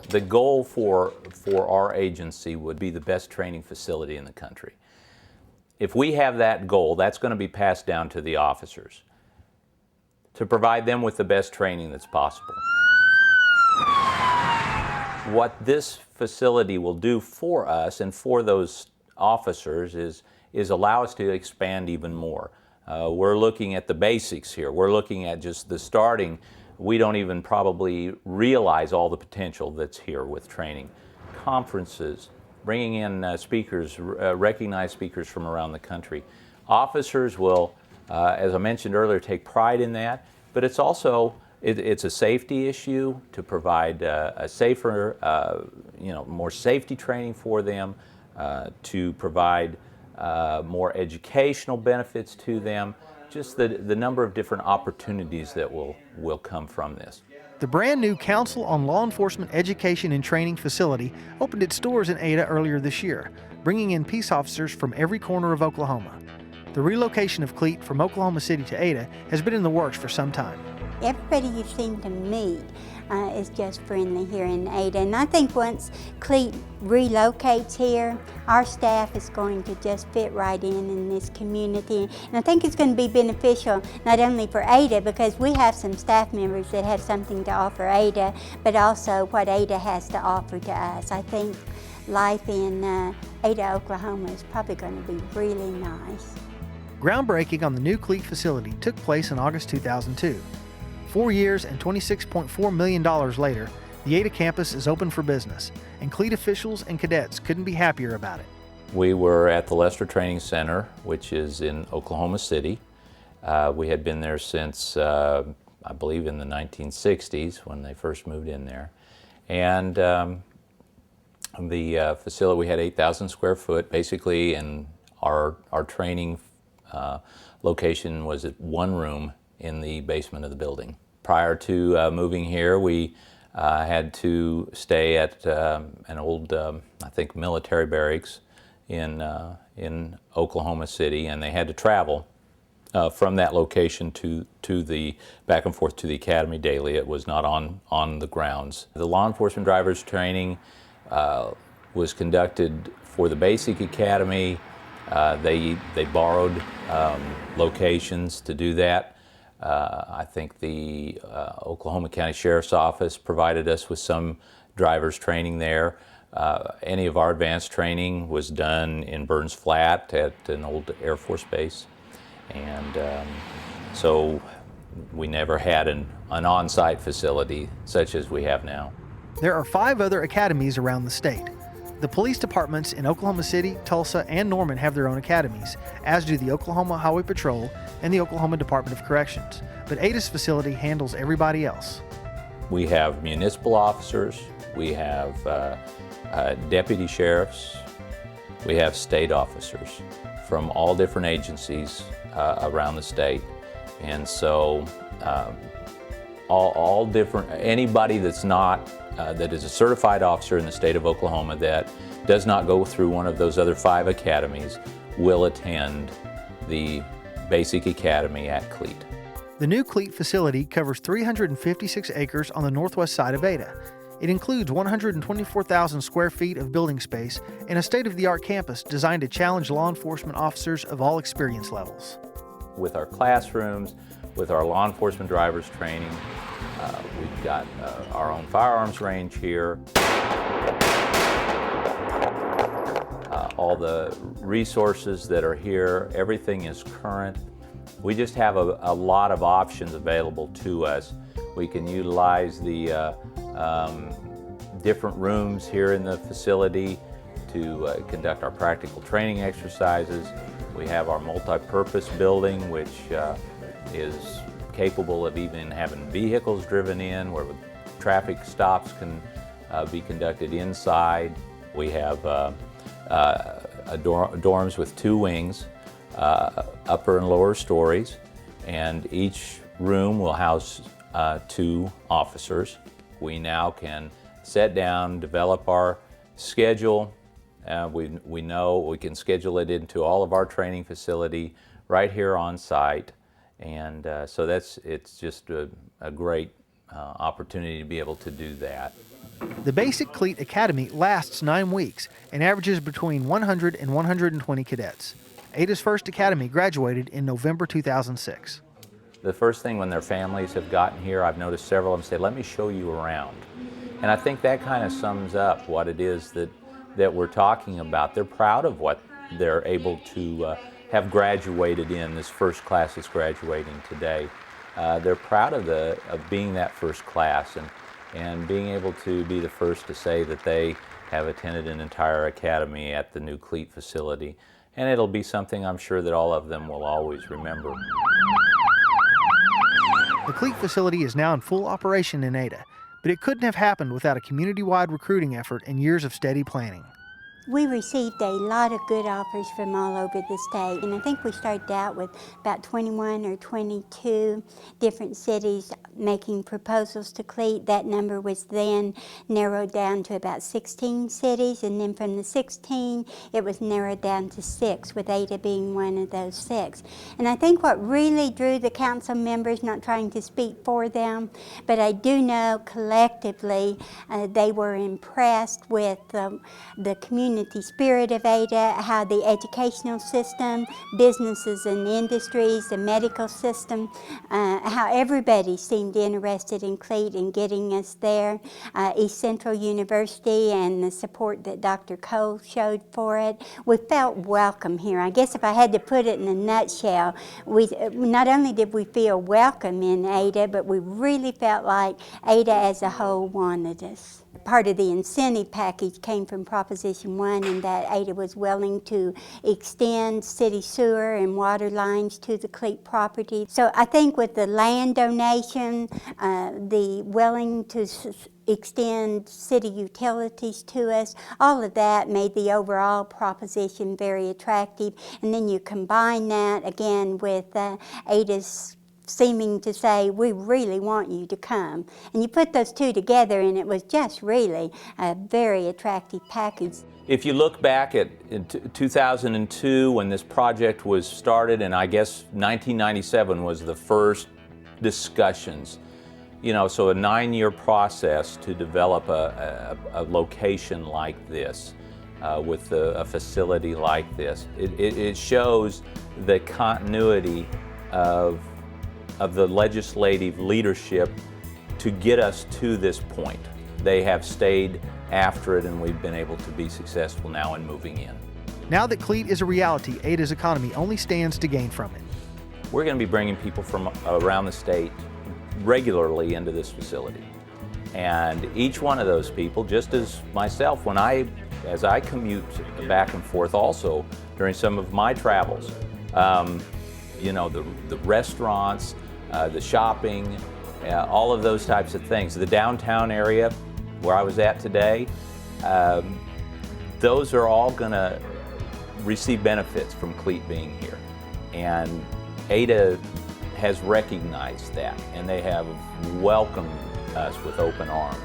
The goal for our agency would be the best training facility in the country. If we have that goal, that's going to be passed down to the officers to provide them with the best training that's possible. What this facility will do for us and for those officers is allow us to expand even more. We're looking at the basics here. We're looking at just the starting. We don't even probably realize all the potential that's here with training. Conferences, bringing in speakers, recognized speakers from around the country. Officers will, as I mentioned earlier, take pride in that, but it's also, it's a safety issue to provide a safer, more safety training for them, to provide more educational benefits to them, just the number of different opportunities that will come from this. The brand new Council on Law Enforcement Education and Training facility opened its doors in Ada earlier this year, bringing in peace officers from every corner of Oklahoma. The relocation of C.L.E.E.T from Oklahoma City to Ada has been in the works for some time. Everybody you seem to meet is just friendly here in Ada, and I think once C.L.E.E.T relocates here, our staff is going to just fit right in this community, and I think it's going to be beneficial not only for Ada, because we have some staff members that have something to offer Ada, but also what Ada has to offer to us. I think life in Ada, Oklahoma is probably going to be really nice. Groundbreaking on the new C.L.E.E.T facility took place in August 2002. 4 years and $26.4 million later, the Ada campus is open for business, and C.L.E.E.T officials and cadets couldn't be happier about it. We were at the Lester Training Center, which is in Oklahoma City. We had been there since, I believe, in the 1960s when they first moved in there. And the facility, we had 8,000 square foot, basically, and our training location was at one room in the basement of the building. Prior to moving here, we had to stay at an old, I think, military barracks in Oklahoma City, and they had to travel from that location to the back and forth to the academy daily. It was not on the grounds. The law enforcement drivers training was conducted for the basic academy. They borrowed locations to do that. I think the Oklahoma County Sheriff's Office provided us with some drivers training there. Any of our advanced training was done in Burns Flat at an old Air Force base. And so we never had an on-site facility such as we have now. There are 5 other academies around the state. The police departments in Oklahoma City, Tulsa, and Norman have their own academies, as do the Oklahoma Highway Patrol and the Oklahoma Department of Corrections. But Ada's facility handles everybody else. We have municipal officers, we have deputy sheriffs, we have state officers from all different agencies around the state. And so all different, anybody that's not that is a certified officer in the state of Oklahoma that does not go through one of those other 5 academies will attend the basic academy at C.L.E.E.T. The new C.L.E.E.T facility covers 356 acres on the northwest side of Ada. It includes 124,000 square feet of building space and a state-of-the-art campus designed to challenge law enforcement officers of all experience levels. With our classrooms, with our law enforcement drivers training, we've got our own firearms range here. All the resources that are here, everything is current. We just have a lot of options available to us. We can utilize the different rooms here in the facility to conduct our practical training exercises. We have our multi-purpose building, which is capable of even having vehicles driven in, where traffic stops can be conducted inside. We have dorms with 2 wings, upper and lower stories, and each room will house 2 officers. We now can sit down, develop our schedule. We know we can schedule it into all of our training facility right here on site. And so it's just a great opportunity to be able to do that. The basic C.L.E.E.T Academy lasts 9 weeks and averages between 100 and 120 cadets. Ada's first academy graduated in November 2006. The first thing when their families have gotten here, I've noticed several of them say, "Let me show you around." And I think that kind of sums up what it is that we're talking about. They're proud of what they're able to have graduated in. This first class is graduating today. They're proud of being that first class and being able to be the first to say that they have attended an entire academy at the new C.L.E.E.T facility. And it'll be something I'm sure that all of them will always remember. The C.L.E.E.T facility is now in full operation in Ada, but it couldn't have happened without a community-wide recruiting effort and years of steady planning. We received a lot of good offers from all over the state, and I think we started out with about 21 or 22 different cities making proposals to C.L.E.E.T. That number was then narrowed down to about 16 cities, and then from the 16, it was narrowed down to 6, with Ada being one of those 6. And I think what really drew the council members, not trying to speak for them, but I do know collectively they were impressed with the community spirit of Ada, how the educational system, businesses and industries, the medical system, how everybody seemed interested in C.L.E.E.T and getting us there. East Central University and the support that Dr. Cole showed for it. We felt welcome here. I guess if I had to put it in a nutshell, not only did we feel welcome in Ada, but we really felt like Ada as a whole wanted us. Part of the incentive package came from Proposition 1, and that Ada was willing to extend city sewer and water lines to the C.L.E.E.T property. So I think with the land donation, the willing to extend city utilities to us, all of that made the overall proposition very attractive. And then you combine that again with Ada's seeming to say, we really want you to come. And you put those two together and it was just really a very attractive package. If you look back at 2002 when this project was started, and I guess 1997 was the first discussions, you know, so a 9-year process to develop a location like this with a facility like this. It shows the continuity of the legislative leadership to get us to this point. They have stayed after it, and we've been able to be successful now in moving in. Now that C.L.E.E.T is a reality, Ada's economy only stands to gain from it. We're going to be bringing people from around the state regularly into this facility. And each one of those people, just as myself, as I commute back and forth also during some of my travels, you know, the restaurants, the shopping, all of those types of things. The downtown area where I was at today, those are all going to receive benefits from C.L.E.E.T being here. And Ada has recognized that, and they have welcomed us with open arms.